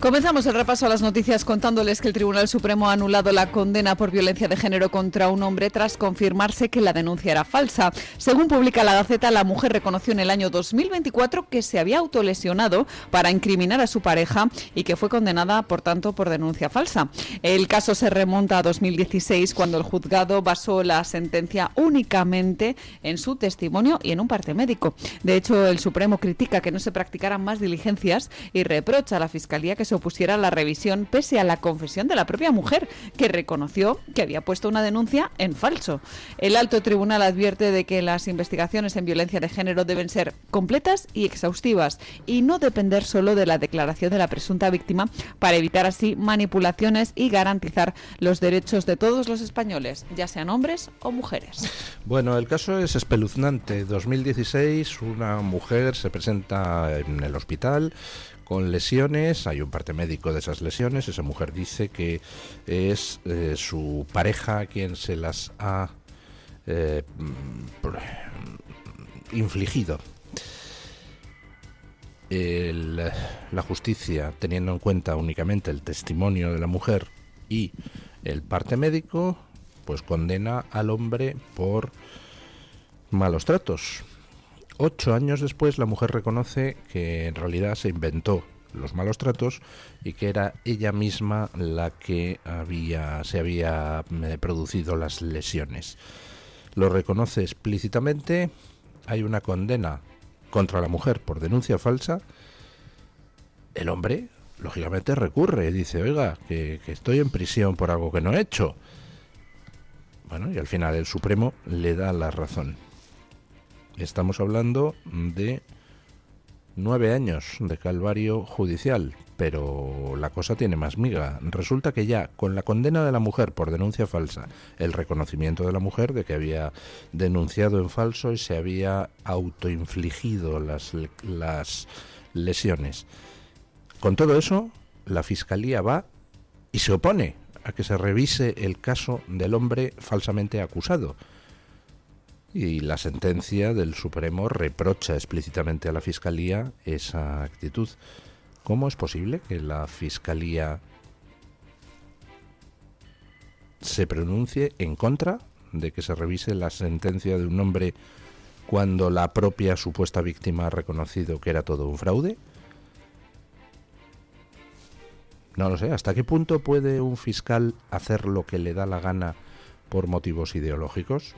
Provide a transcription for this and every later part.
Comenzamos el repaso a las noticias contándoles que el Tribunal Supremo ha anulado la condena por violencia de género contra un hombre tras confirmarse que la denuncia era falsa. Según publica la Gaceta, la mujer reconoció en el año 2024 que se había autolesionado para incriminar a su pareja y que fue condenada, por tanto, por denuncia falsa. El caso se remonta a 2016, cuando el juzgado basó la sentencia únicamente en su testimonio y en un parte médico. De hecho, el Supremo critica que no se practicaran más diligencias y reprocha a la Fiscalía que se opusiera a la revisión pese a la confesión de la propia mujer, que reconoció que había puesto una denuncia en falso. El alto tribunal advierte de que las investigaciones en violencia de género deben ser completas y exhaustivas y no depender solo de la declaración de la presunta víctima, para evitar así manipulaciones y garantizar los derechos de todos los españoles, ya sean hombres o mujeres. Bueno, el caso es espeluznante. 2016, una mujer se presenta en el hospital con lesiones, hay un parte médico de esas lesiones, esa mujer dice que es su pareja quien se las ha infligido. La justicia, teniendo en cuenta únicamente el testimonio de la mujer y el parte médico, pues condena al hombre por malos tratos. 8 años después, la mujer reconoce que en realidad se inventó los malos tratos y que era ella misma la que se había producido las lesiones. Lo reconoce explícitamente. Hay una condena contra la mujer por denuncia falsa. El hombre, lógicamente, recurre, dice: oiga, que estoy en prisión por algo que no he hecho. Bueno, y al final el Supremo le da la razón. Estamos hablando de 9 años de calvario judicial, pero la cosa tiene más miga. Resulta que ya con la condena de la mujer por denuncia falsa, el reconocimiento de la mujer de que había denunciado en falso y se había autoinfligido las lesiones, con todo eso, la Fiscalía va y se opone a que se revise el caso del hombre falsamente acusado. Y la sentencia del Supremo reprocha explícitamente a la Fiscalía esa actitud. ¿Cómo es posible que la Fiscalía se pronuncie en contra de que se revise la sentencia de un hombre cuando la propia supuesta víctima ha reconocido que era todo un fraude? No lo sé. ¿Hasta qué punto puede un fiscal hacer lo que le da la gana por motivos ideológicos?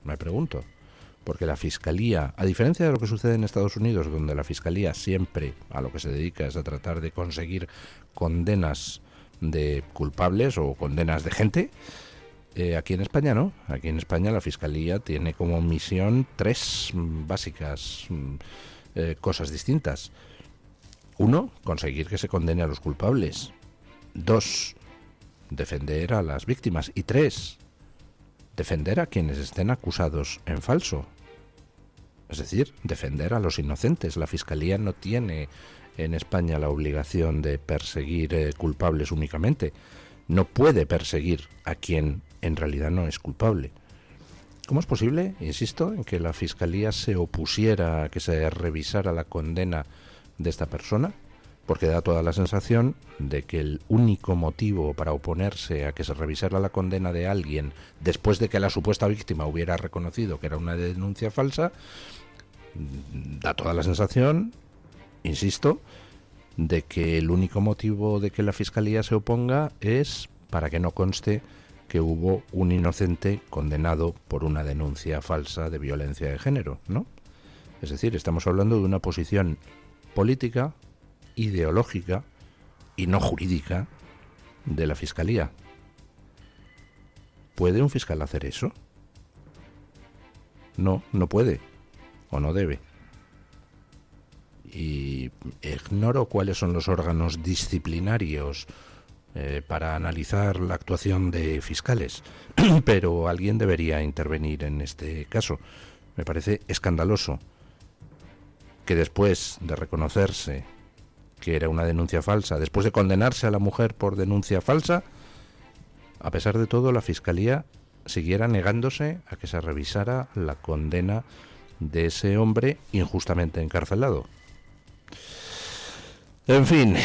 Me pregunto, porque la Fiscalía, a diferencia de lo que sucede en Estados Unidos, donde la Fiscalía siempre a lo que se dedica es a tratar de conseguir condenas de culpables o condenas de gente, aquí en España no. Aquí en España la Fiscalía tiene como misión 3 básicas cosas distintas. 1, conseguir que se condene a los culpables. 2, defender a las víctimas. Y 3, defender a quienes estén acusados en falso. Es decir, defender a los inocentes. La Fiscalía no tiene en España la obligación de perseguir culpables únicamente. No puede perseguir a quien en realidad no es culpable. ¿Cómo es posible, insisto, en que la Fiscalía se opusiera a que se revisara la condena de esta persona? Porque da toda la sensación de que el único motivo para oponerse a que se revisara la condena de alguien después de que la supuesta víctima hubiera reconocido que era una denuncia falsa, da toda la sensación, insisto, de que el único motivo de que la Fiscalía se oponga es para que no conste que hubo un inocente condenado por una denuncia falsa de violencia de género, ¿no? Es decir, estamos hablando de una posición política, ideológica y no jurídica de la Fiscalía. ¿Puede un fiscal hacer eso? No, no puede o no debe. Y ignoro cuáles son los órganos disciplinarios para analizar la actuación de fiscales, pero alguien debería intervenir en este caso. Me parece escandaloso que después de reconocerse que era una denuncia falsa, después de condenarse a la mujer por denuncia falsa, a pesar de todo la Fiscalía siguiera negándose a que se revisara la condena de ese hombre injustamente encarcelado. En fin,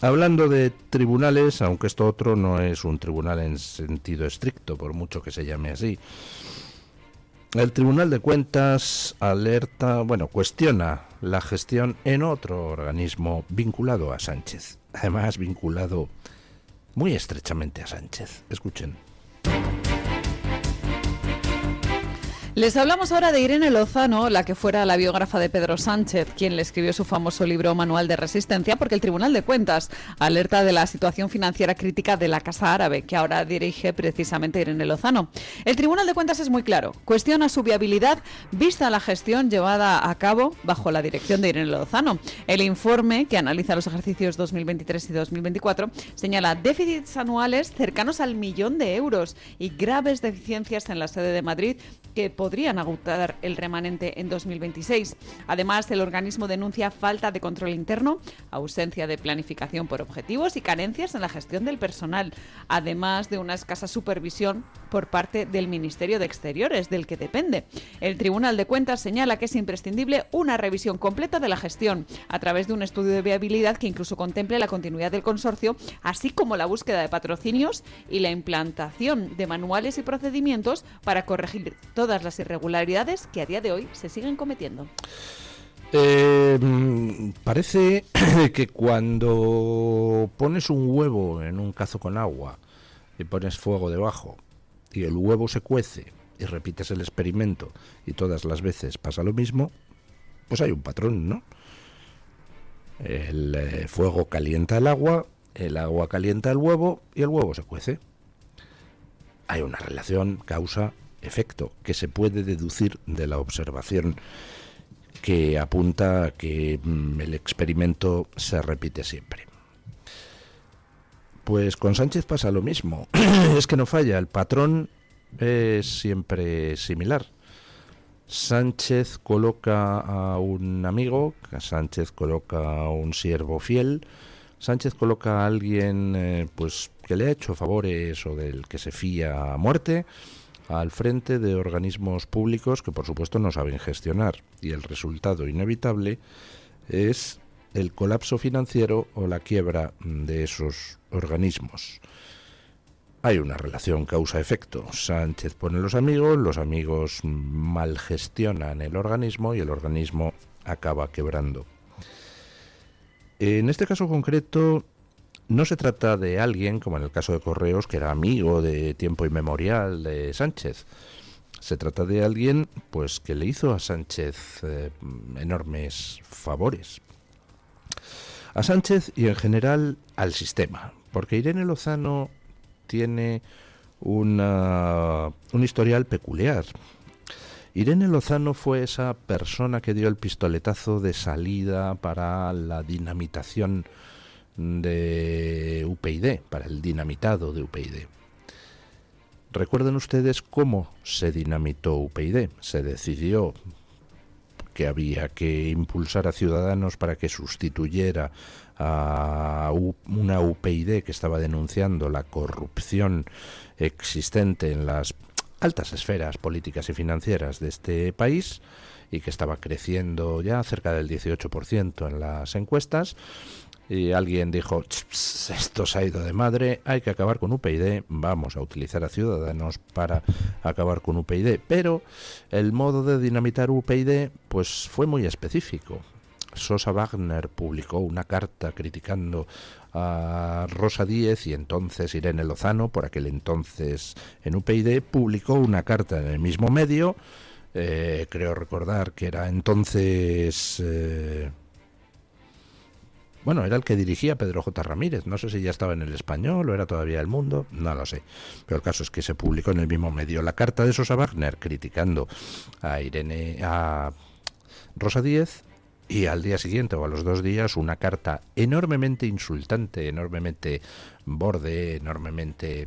Hablando de tribunales, aunque esto otro no es un tribunal en sentido estricto, por mucho que se llame así, el Tribunal de Cuentas cuestiona la gestión en otro organismo vinculado a Sánchez, además vinculado muy estrechamente a Sánchez. Escuchen. Les hablamos ahora de Irene Lozano, la que fuera la biógrafa de Pedro Sánchez, quien le escribió su famoso libro Manual de Resistencia, porque el Tribunal de Cuentas alerta de la situación financiera crítica de la Casa Árabe, que ahora dirige precisamente Irene Lozano. El Tribunal de Cuentas es muy claro, cuestiona su viabilidad vista la gestión llevada a cabo bajo la dirección de Irene Lozano. El informe, que analiza los ejercicios 2023 y 2024, señala déficits anuales cercanos al 1.000.000 de euros y graves deficiencias en la sede de Madrid que podrían agotar el remanente en 2026. Además, el organismo denuncia falta de control interno, ausencia de planificación por objetivos y carencias en la gestión del personal, además de una escasa supervisión por parte del Ministerio de Exteriores, del que depende. El Tribunal de Cuentas señala que es imprescindible una revisión completa de la gestión, a través de un estudio de viabilidad que incluso contemple la continuidad del consorcio, así como la búsqueda de patrocinios y la implantación de manuales y procedimientos para corregir todas las irregularidades que a día de hoy se siguen cometiendo. Parece que cuando pones un huevo en un cazo con agua y pones fuego debajo y el huevo se cuece y repites el experimento y todas las veces pasa lo mismo, pues hay un patrón, ¿no? El fuego calienta el agua calienta el huevo y el huevo se cuece. Hay una relación causa-efecto que se puede deducir de la observación que apunta a que el experimento se repite siempre. Pues con Sánchez pasa lo mismo. Es que no falla, el patrón es siempre similar. Sánchez coloca a un amigo, Sánchez coloca a un siervo fiel, Sánchez coloca a alguien que le ha hecho favores o del que se fía a muerte al frente de organismos públicos que por supuesto no saben gestionar, y el resultado inevitable es el colapso financiero o la quiebra de esos organismos. Hay una relación causa-efecto. Sánchez pone los amigos mal gestionan el organismo y el organismo acaba quebrando. En este caso concreto no se trata de alguien, como en el caso de Correos, que era amigo de tiempo inmemorial de Sánchez. Se trata de alguien que le hizo a Sánchez enormes favores. A Sánchez y en general al sistema, porque Irene Lozano tiene un historial peculiar. Irene Lozano fue esa persona que dio el pistoletazo de salida para la dinamitación de UPyD, para el dinamitado de UPyD. ¿Recuerdan ustedes cómo se dinamitó UPyD? Se decidió que había que impulsar a Ciudadanos para que sustituyera a una UPyD que estaba denunciando la corrupción existente en las altas esferas políticas y financieras de este país y que estaba creciendo ya cerca del 18% en las encuestas. Y alguien dijo, esto se ha ido de madre, hay que acabar con UPyD, vamos a utilizar a Ciudadanos para acabar con UPyD. Pero el modo de dinamitar UPyD fue muy específico. Sosa Wagner publicó una carta criticando a Rosa Díez y entonces Irene Lozano, por aquel entonces en UPyD, publicó una carta en el mismo medio, creo recordar que era entonces... era el que dirigía Pedro J. Ramírez, no sé si ya estaba en El Español o era todavía El Mundo, no lo sé, pero el caso es que se publicó en el mismo medio la carta de Sosa Wagner criticando a Rosa Díez, y al día siguiente o a los 2 días una carta enormemente insultante, enormemente borde, enormemente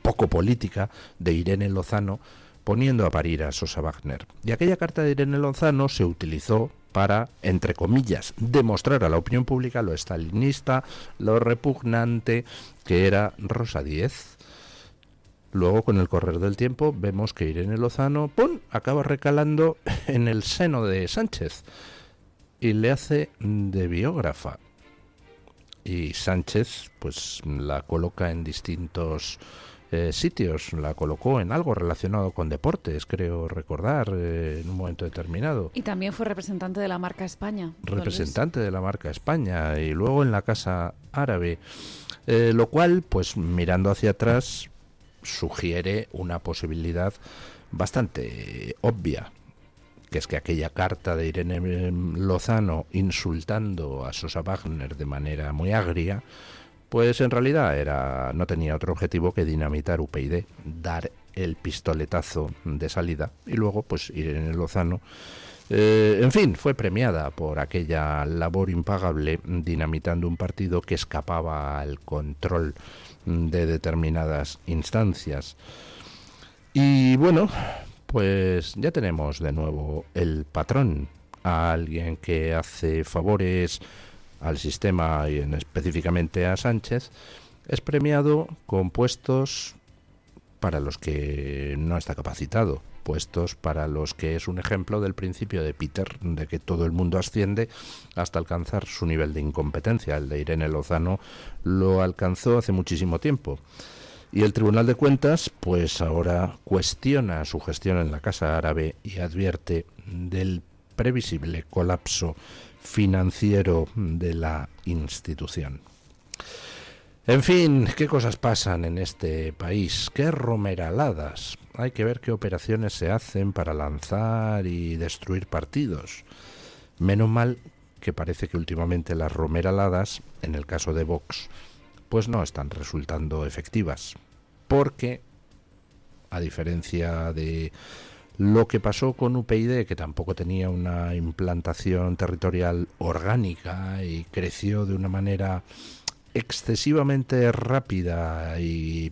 poco política de Irene Lozano poniendo a parir a Sosa Wagner. Y aquella carta de Irene Lozano se utilizó para, entre comillas, demostrar a la opinión pública lo estalinista, lo repugnante que era Rosa Díez. Luego, con el correr del tiempo, vemos que Irene Lozano, acaba recalando en el seno de Sánchez y le hace de biógrafa. y Sánchez pues la coloca en distintos sitios. La colocó en algo relacionado con deportes, creo recordar, en un momento determinado. Y también fue representante de la marca España. Representante de la marca España, y luego en la Casa Árabe, lo cual, pues mirando hacia atrás, sugiere una posibilidad bastante obvia, que es que aquella carta de Irene Lozano insultando a Sosa Wagner de manera muy agria, pues en realidad no tenía otro objetivo que dinamitar UPyD, dar el pistoletazo de salida, y luego pues Irene Lozano, en fin, fue premiada por aquella labor impagable dinamitando un partido que escapaba al control de determinadas instancias. Y bueno, pues ya tenemos de nuevo el patrón, a alguien que hace favores al sistema y específicamente a Sánchez, es premiado con puestos para los que no está capacitado, puestos para los que es un ejemplo del principio de Peter, de que todo el mundo asciende hasta alcanzar su nivel de incompetencia. El de Irene Lozano lo alcanzó hace muchísimo tiempo. Y el Tribunal de Cuentas, pues ahora cuestiona su gestión en la Casa Árabe y advierte del previsible colapso financiero de la institución. En fin, ¿qué cosas pasan en este país? ¿Qué romeraladas? Hay que ver qué operaciones se hacen para lanzar y destruir partidos. Menos mal que parece que últimamente las romeraladas, en el caso de Vox, pues no están resultando efectivas, porque a diferencia de lo que pasó con UPyD, que tampoco tenía una implantación territorial orgánica y creció de una manera excesivamente rápida y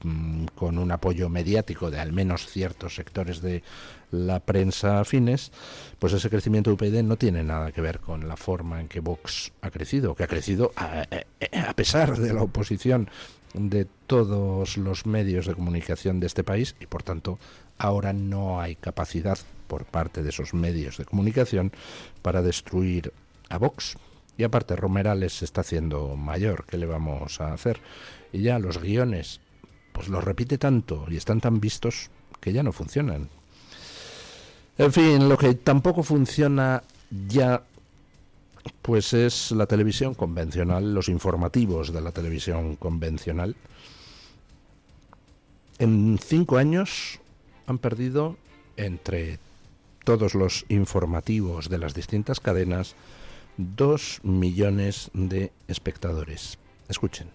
con un apoyo mediático de al menos ciertos sectores de la prensa afines, pues ese crecimiento de UPyD no tiene nada que ver con la forma en que Vox ha crecido, que ha crecido a pesar de la oposición de todos los medios de comunicación de este país, y por tanto ahora no hay capacidad por parte de esos medios de comunicación para destruir a Vox. Y aparte Romerales se está haciendo mayor, ¿qué le vamos a hacer? Y ya los guiones pues los repite tanto y están tan vistos que ya no funcionan. En fin, lo que tampoco funciona ya pues es la televisión convencional, los informativos de la televisión convencional. En 5 años han perdido, entre todos los informativos de las distintas cadenas, 2 millones de espectadores. Escuchen.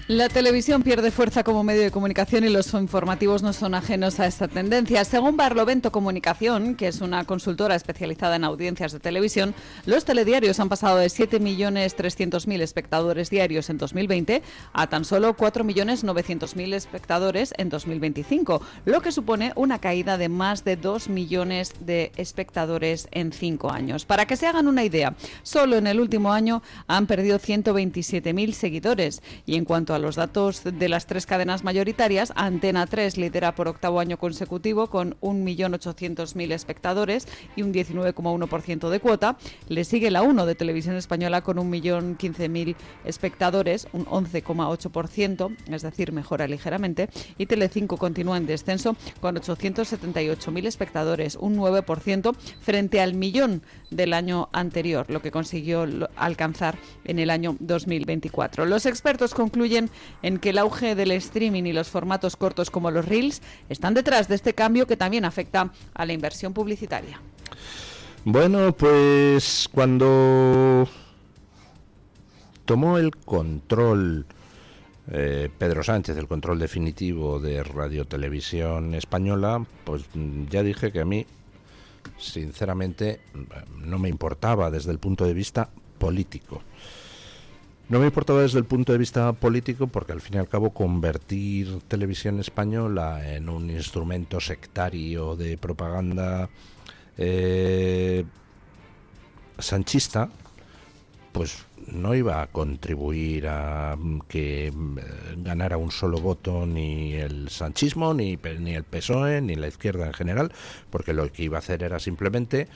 La televisión pierde fuerza como medio de comunicación y los informativos no son ajenos a esta tendencia. Según Barlovento Comunicación, que es una consultora especializada en audiencias de televisión, los telediarios han pasado de 7.300.000 espectadores diarios en 2020 a tan solo 4.900.000 espectadores en 2025, lo que supone una caída de más de 2 millones de espectadores en 5 años. Para que se hagan una idea, solo en el último año han perdido 127.000 seguidores, y en cuanto a los datos de las 3 cadenas mayoritarias, Antena 3 lidera por 8º año consecutivo con 1.800.000 espectadores y un 19,1% de cuota. Le sigue la 1 de Televisión Española con 1.015.000 espectadores, un 11,8%, es decir, mejora ligeramente, y Telecinco continúa en descenso con 878.000 espectadores, un 9% frente al millón del año anterior, lo que consiguió alcanzar en el año 2024. Los expertos concluyen en que el auge del streaming y los formatos cortos como los Reels están detrás de este cambio, que también afecta a la inversión publicitaria. Bueno, pues cuando tomó el control Pedro Sánchez, el control definitivo de Radio Televisión Española, pues ya dije que a mí, sinceramente, no me importaba desde el punto de vista político. No me importaba desde el punto de vista político porque al fin y al cabo convertir Televisión Española en un instrumento sectario de propaganda sanchista, pues no iba a contribuir a que ganara un solo voto ni el sanchismo, ni el PSOE, ni la izquierda en general, porque lo que iba a hacer era simplemente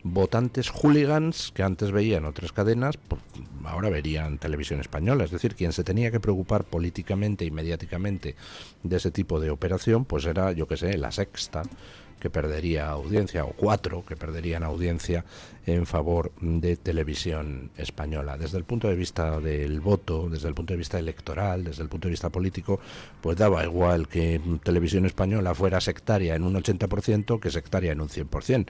votantes hooligans que antes veían otras cadenas, pues ahora verían televisión española. Es decir, quien se tenía que preocupar políticamente y mediáticamente de ese tipo de operación, pues era, yo qué sé, La Sexta, que perdería audiencia, o Cuatro, que perderían audiencia en favor de televisión española. Desde el punto de vista del voto, desde el punto de vista electoral, desde el punto de vista político, pues daba igual que televisión española fuera sectaria en un 80% que sectaria en un 100%.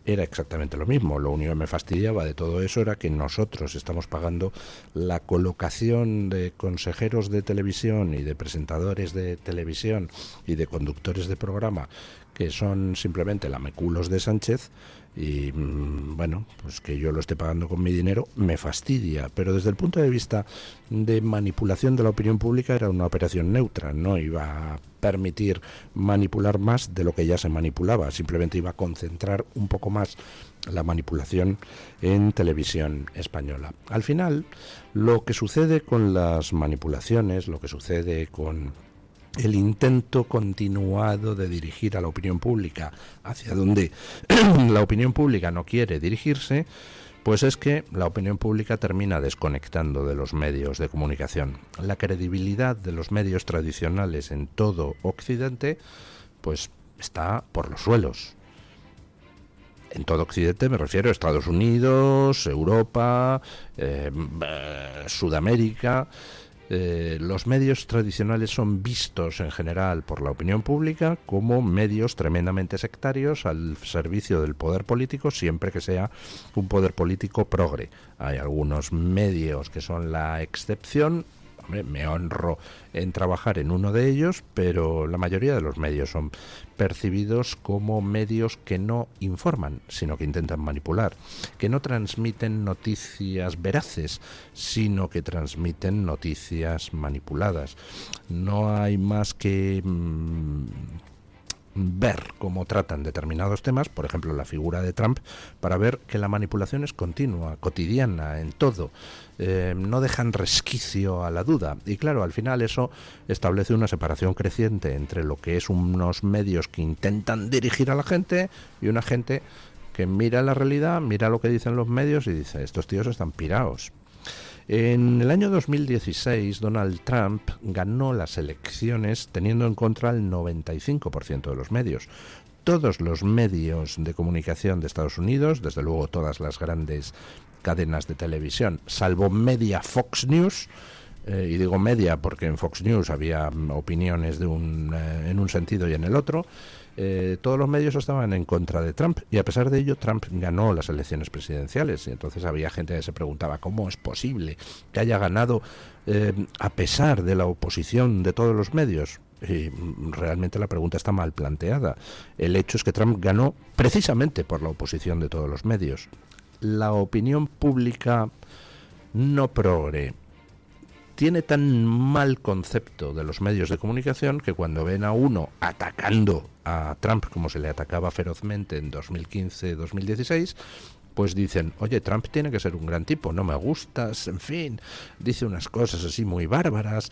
Era exactamente lo mismo. Lo único que me fastidiaba de todo eso era que nosotros estamos pagando la colocación de consejeros de televisión y de presentadores de televisión y de conductores de programa que son simplemente lameculos de Sánchez, y bueno, pues que yo lo esté pagando con mi dinero me fastidia, pero desde el punto de vista de manipulación de la opinión pública era una operación neutra, no iba a permitir manipular más de lo que ya se manipulaba, simplemente iba a concentrar un poco más la manipulación en televisión española. Al final, lo que sucede con las manipulaciones, lo que sucede con el intento continuado de dirigir a la opinión pública hacia donde la opinión pública no quiere dirigirse, pues es que la opinión pública termina desconectando de los medios de comunicación. La credibilidad de los medios tradicionales en todo Occidente, pues está por los suelos. En todo Occidente me refiero a Estados Unidos, Europa, Sudamérica. Los medios tradicionales son vistos en general por la opinión pública como medios tremendamente sectarios al servicio del poder político, siempre que sea un poder político progre. Hay algunos medios que son la excepción. Hombre, me honro en trabajar en uno de ellos, pero la mayoría de los medios son percibidos como medios que no informan, sino que intentan manipular, que no transmiten noticias veraces, sino que transmiten noticias manipuladas. No hay más que ver cómo tratan determinados temas, por ejemplo la figura de Trump, para ver que la manipulación es continua, cotidiana, en todo. No dejan resquicio a la duda, y claro, al final eso establece una separación creciente entre lo que es unos medios que intentan dirigir a la gente y una gente que mira la realidad, mira lo que dicen los medios y dice, estos tíos están pirados. En el año 2016, Donald Trump ganó las elecciones teniendo en contra el 95% de los medios. Todos los medios de comunicación de Estados Unidos, desde luego todas las grandes cadenas de televisión, salvo media Fox News, y digo media porque en Fox News había opiniones en un sentido y en el otro, todos los medios estaban en contra de Trump, y a pesar de ello Trump ganó las elecciones presidenciales, y entonces había gente que se preguntaba cómo es posible que haya ganado a pesar de la oposición de todos los medios. Y realmente la pregunta está mal planteada. El hecho es que Trump ganó precisamente por la oposición de todos los medios. La opinión pública no progre tiene tan mal concepto de los medios de comunicación que cuando ven a uno atacando a Trump como se le atacaba ferozmente en 2015-2016, pues dicen, oye, Trump tiene que ser un gran tipo, no me gustas, en fin, dice unas cosas así muy bárbaras,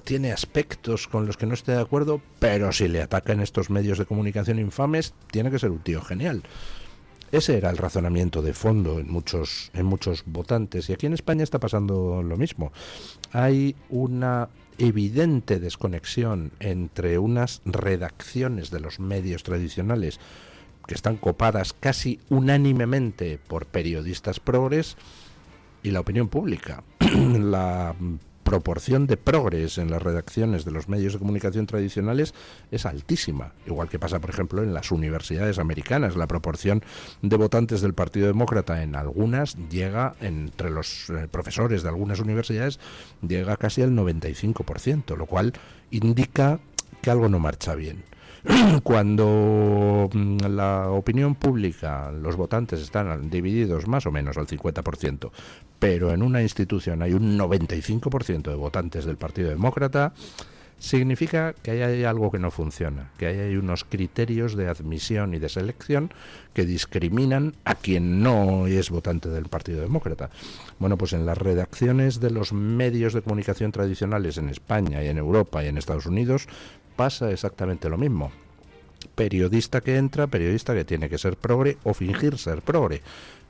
tiene aspectos con los que no estoy de acuerdo, pero si le atacan estos medios de comunicación infames, tiene que ser un tío genial. Ese era el razonamiento de fondo en muchos votantes, y aquí en España está pasando lo mismo. Hay una evidente desconexión entre unas redacciones de los medios tradicionales que están copadas casi unánimemente por periodistas progres y la opinión pública. La proporción de progres en las redacciones de los medios de comunicación tradicionales es altísima, igual que pasa por ejemplo en las universidades americanas. La proporción de votantes del Partido Demócrata en algunas llega, entre los profesores de algunas universidades, llega casi al 95%, lo cual indica que algo no marcha bien. Cuando la opinión pública, los votantes están divididos más o menos al 50%, pero en una institución hay un 95% de votantes del Partido Demócrata, significa que ahí hay algo que no funciona, que ahí hay unos criterios de admisión y de selección que discriminan a quien no es votante del Partido Demócrata. Bueno, pues en las redacciones de los medios de comunicación tradicionales en España y en Europa y en Estados Unidos pasa exactamente lo mismo. periodista que entra, periodista que tiene que ser progre o fingir ser progre,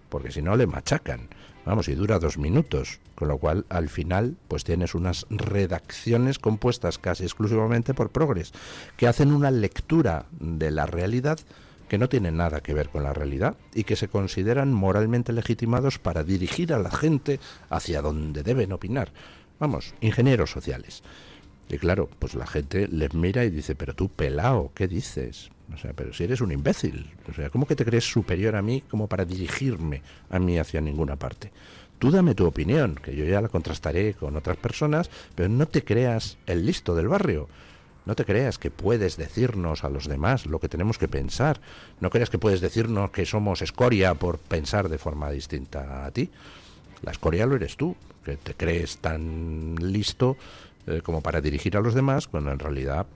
porque si no le machacan. Vamos, y dura 2 minutos, con lo cual al final pues tienes unas redacciones compuestas casi exclusivamente por progres, que hacen una lectura de la realidad que no tiene nada que ver con la realidad y que se consideran moralmente legitimados para dirigir a la gente hacia donde deben opinar. Vamos, ingenieros sociales. Y claro, pues la gente les mira y dice, pero tú pelao, ¿qué dices? O sea, pero si eres un imbécil, o sea, ¿cómo que te crees superior a mí como para dirigirme a mí hacia ninguna parte? Tú dame tu opinión, que yo ya la contrastaré con otras personas, pero no te creas el listo del barrio. No te creas que puedes decirnos a los demás lo que tenemos que pensar. No creas que puedes decirnos que somos escoria por pensar de forma distinta a ti. La escoria lo eres tú, que te crees tan listo como para dirigir a los demás, cuando en realidad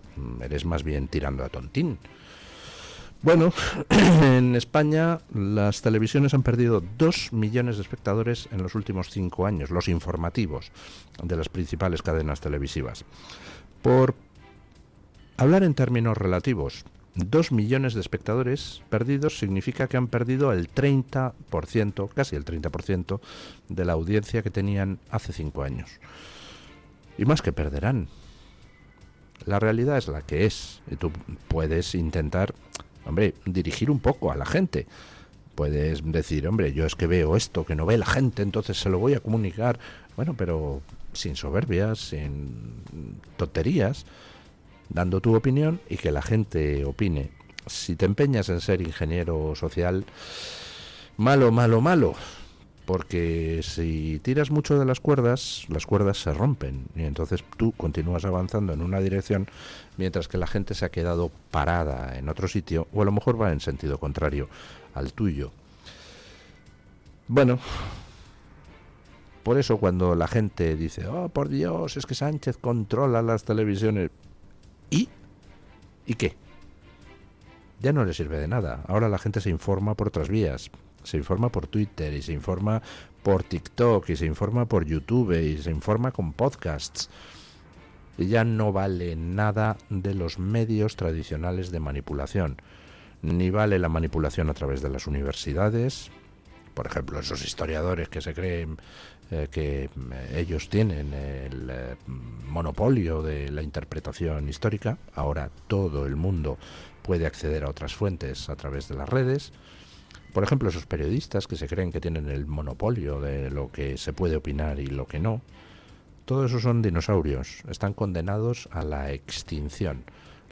eres más bien tirando a tontín. Bueno, en España las televisiones han perdido 2 millones de espectadores en los últimos 5 años, los informativos de las principales cadenas televisivas. Por hablar en términos relativos, 2 millones de espectadores perdidos significa que han perdido el 30%, casi el 30% de la audiencia que tenían hace 5 años. Y más que perderán. La realidad es la que es. Y tú puedes intentar, hombre, dirigir un poco a la gente. Puedes decir, hombre, yo es que veo esto que no ve la gente, entonces se lo voy a comunicar. Bueno, pero sin soberbias, sin tonterías, dando tu opinión y que la gente opine. Si te empeñas en ser ingeniero social, malo, malo, malo. Porque si tiras mucho de las cuerdas se rompen y entonces tú continúas avanzando en una dirección mientras que la gente se ha quedado parada en otro sitio o a lo mejor va en sentido contrario al tuyo. Bueno, por eso cuando la gente dice, oh por Dios, es que Sánchez controla las televisiones, ¿y qué? Ya no le sirve de nada. Ahora la gente se informa por otras vías. Se informa por Twitter y se informa por TikTok y se informa por YouTube y se informa con podcasts. Y ya no vale nada de los medios tradicionales de manipulación. Ni vale la manipulación a través de las universidades. Por ejemplo, esos historiadores que se creen que ellos tienen el monopolio de la interpretación histórica. Ahora todo el mundo puede acceder a otras fuentes a través de las redes. Por ejemplo, esos periodistas que se creen que tienen el monopolio de lo que se puede opinar y lo que no. Todo eso son dinosaurios, están condenados a la extinción.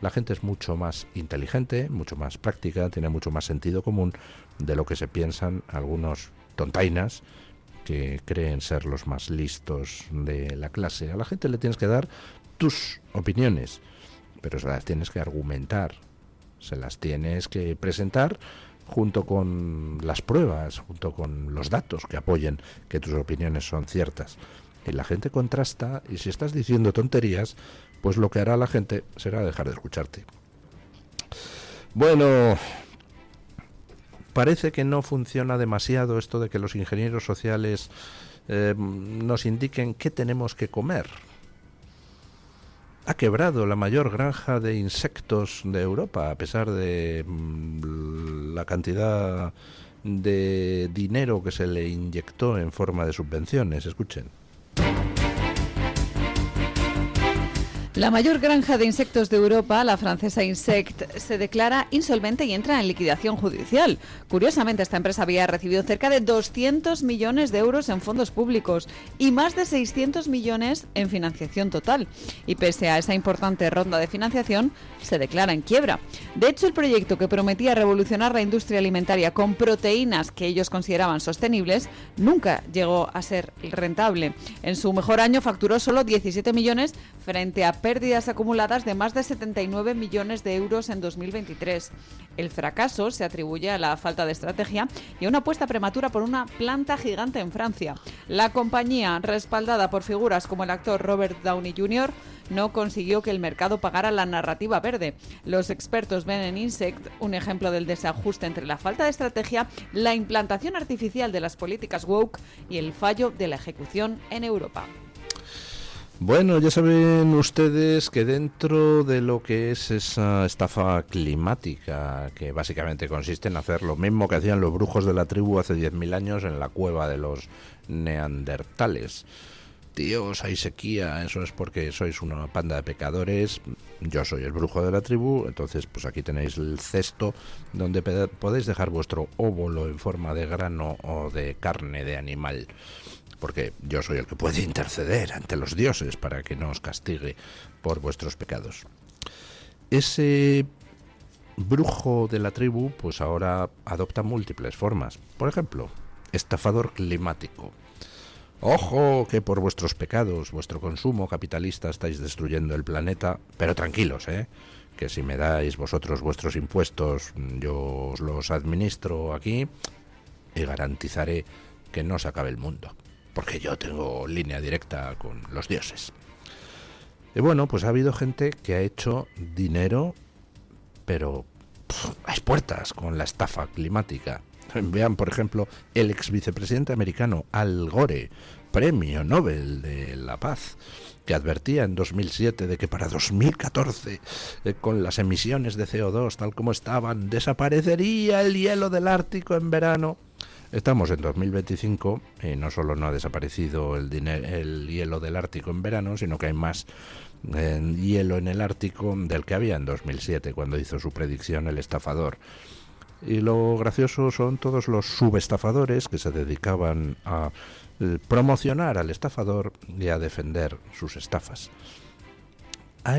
La gente es mucho más inteligente, mucho más práctica, tiene mucho más sentido común de lo que se piensan algunos tontainas que creen ser los más listos de la clase. A la gente le tienes que dar tus opiniones, pero se las tienes que argumentar, se las tienes que presentar junto con las pruebas, junto con los datos que apoyen que tus opiniones son ciertas. Y la gente contrasta, y si estás diciendo tonterías, pues lo que hará la gente será dejar de escucharte. Bueno, parece que no funciona demasiado esto de que los ingenieros sociales nos indiquen qué tenemos que comer. Ha quebrado la mayor granja de insectos de Europa, a pesar de la cantidad de dinero que se le inyectó en forma de subvenciones. Escuchen. La mayor granja de insectos de Europa, la francesa Insect, se declara insolvente y entra en liquidación judicial. Curiosamente, esta empresa había recibido cerca de 200 millones de euros en fondos públicos y más de 600 millones en financiación total. Y pese a esa importante ronda de financiación, se declara en quiebra. De hecho, el proyecto que prometía revolucionar la industria alimentaria con proteínas que ellos consideraban sostenibles, nunca llegó a ser rentable. En su mejor año facturó solo 17 millones frente a pérdidas acumuladas de más de 79 millones de euros en 2023. El fracaso se atribuye a la falta de estrategia y a una apuesta prematura por una planta gigante en Francia. La compañía, respaldada por figuras como el actor Robert Downey Jr., no consiguió que el mercado pagara la narrativa verde. Los expertos ven en Insect un ejemplo del desajuste entre la falta de estrategia, la implantación artificial de las políticas woke y el fallo de la ejecución en Europa. Bueno, ya saben ustedes que dentro de lo que es esa estafa climática, que básicamente consiste en hacer lo mismo que hacían los brujos de la tribu hace 10.000 años en la cueva de los neandertales. Tíos, hay sequía, eso es porque sois una panda de pecadores, yo soy el brujo de la tribu, entonces pues aquí tenéis el cesto donde podéis dejar vuestro óvulo en forma de grano o de carne de animal, porque yo soy el que puede interceder ante los dioses para que no os castigue por vuestros pecados. Ese brujo de la tribu pues ahora adopta múltiples formas. Por ejemplo, estafador climático. Ojo, que por vuestros pecados, vuestro consumo capitalista estáis destruyendo el planeta, pero tranquilos, que si me dais vosotros vuestros impuestos, yo os los administro aquí y garantizaré que no se acabe el mundo, porque yo tengo línea directa con los dioses. Y bueno, pues ha habido gente que ha hecho dinero, pero a expuertas con la estafa climática. Vean, por ejemplo, el ex vicepresidente americano Al Gore, premio Nobel de la Paz, que advertía en 2007 de que para 2014, con las emisiones de CO2 tal como estaban, desaparecería el hielo del Ártico en verano. Estamos en 2025 y no solo no ha desaparecido el hielo del Ártico en verano, sino que hay más hielo en el Ártico del que había en 2007, cuando hizo su predicción el estafador. Y lo gracioso son todos los subestafadores que se dedicaban a promocionar al estafador y a defender sus estafas. Ha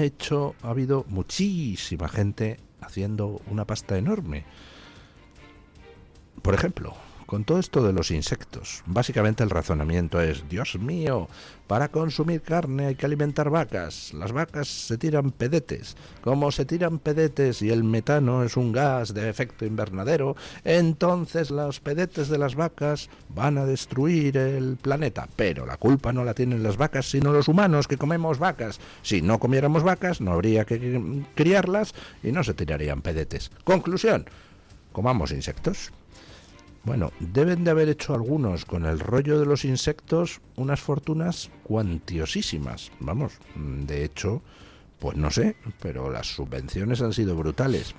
habido muchísima gente haciendo una pasta enorme. Por ejemplo, con todo esto de los insectos, básicamente el razonamiento es: Dios mío, para consumir carne hay que alimentar vacas. Las vacas se tiran pedetes. Como se tiran pedetes y el metano es un gas de efecto invernadero, entonces los pedetes de las vacas van a destruir el planeta. Pero la culpa no la tienen las vacas, sino los humanos que comemos vacas. Si no comiéramos vacas, no habría que criarlas y no se tirarían pedetes. Conclusión: comamos insectos. Bueno, deben de haber hecho algunos con el rollo de los insectos unas fortunas cuantiosísimas. Vamos, de hecho, pues no sé, pero las subvenciones han sido brutales.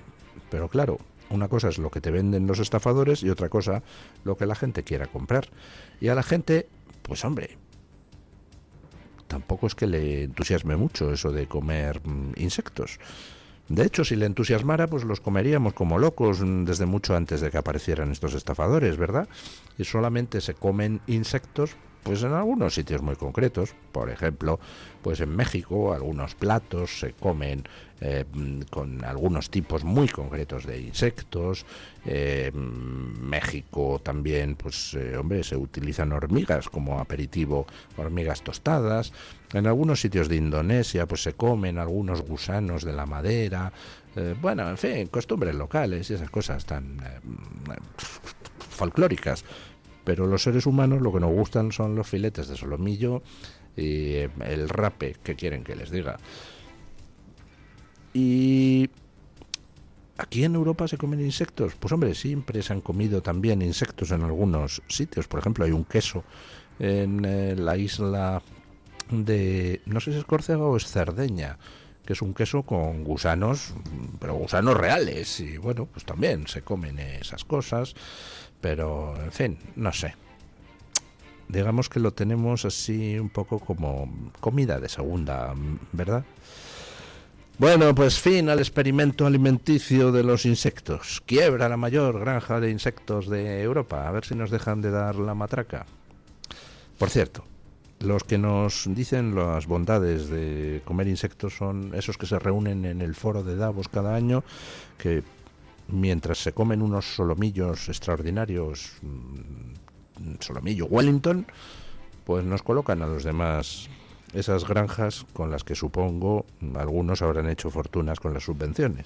Pero claro, una cosa es lo que te venden los estafadores y otra cosa lo que la gente quiera comprar. Y a la gente, pues hombre, tampoco es que le entusiasme mucho eso de comer insectos. De hecho, si le entusiasmara, pues los comeríamos como locos desde mucho antes de que aparecieran estos estafadores, ¿verdad? Y solamente se comen insectos pues en algunos sitios muy concretos. Por ejemplo, pues en México algunos platos se comen con algunos tipos muy concretos de insectos. México también, pues hombre, se utilizan hormigas como aperitivo, hormigas tostadas. En algunos sitios de Indonesia pues se comen algunos gusanos de la madera. Bueno, en fin, costumbres locales y esas cosas tan folclóricas. Pero los seres humanos lo que nos gustan son los filetes de solomillo y el rape, que quieren que les diga. Y aquí en Europa se comen insectos. Pues hombre, siempre se han comido también insectos en algunos sitios. Por ejemplo, hay un queso en la isla de, no sé si es Córcega o es Cerdeña, que es un queso con gusanos, pero gusanos reales. Y bueno, pues también se comen esas cosas. Pero, en fin, no sé. Digamos que lo tenemos así un poco como comida de segunda, ¿verdad? Bueno, pues fin al experimento alimenticio de los insectos. Quiebra la mayor granja de insectos de Europa. A ver si nos dejan de dar la matraca. Por cierto, los que nos dicen las bondades de comer insectos son esos que se reúnen en el foro de Davos cada año, que mientras se comen unos solomillos extraordinarios, solomillo Wellington, pues nos colocan a los demás esas granjas con las que supongo algunos habrán hecho fortunas con las subvenciones.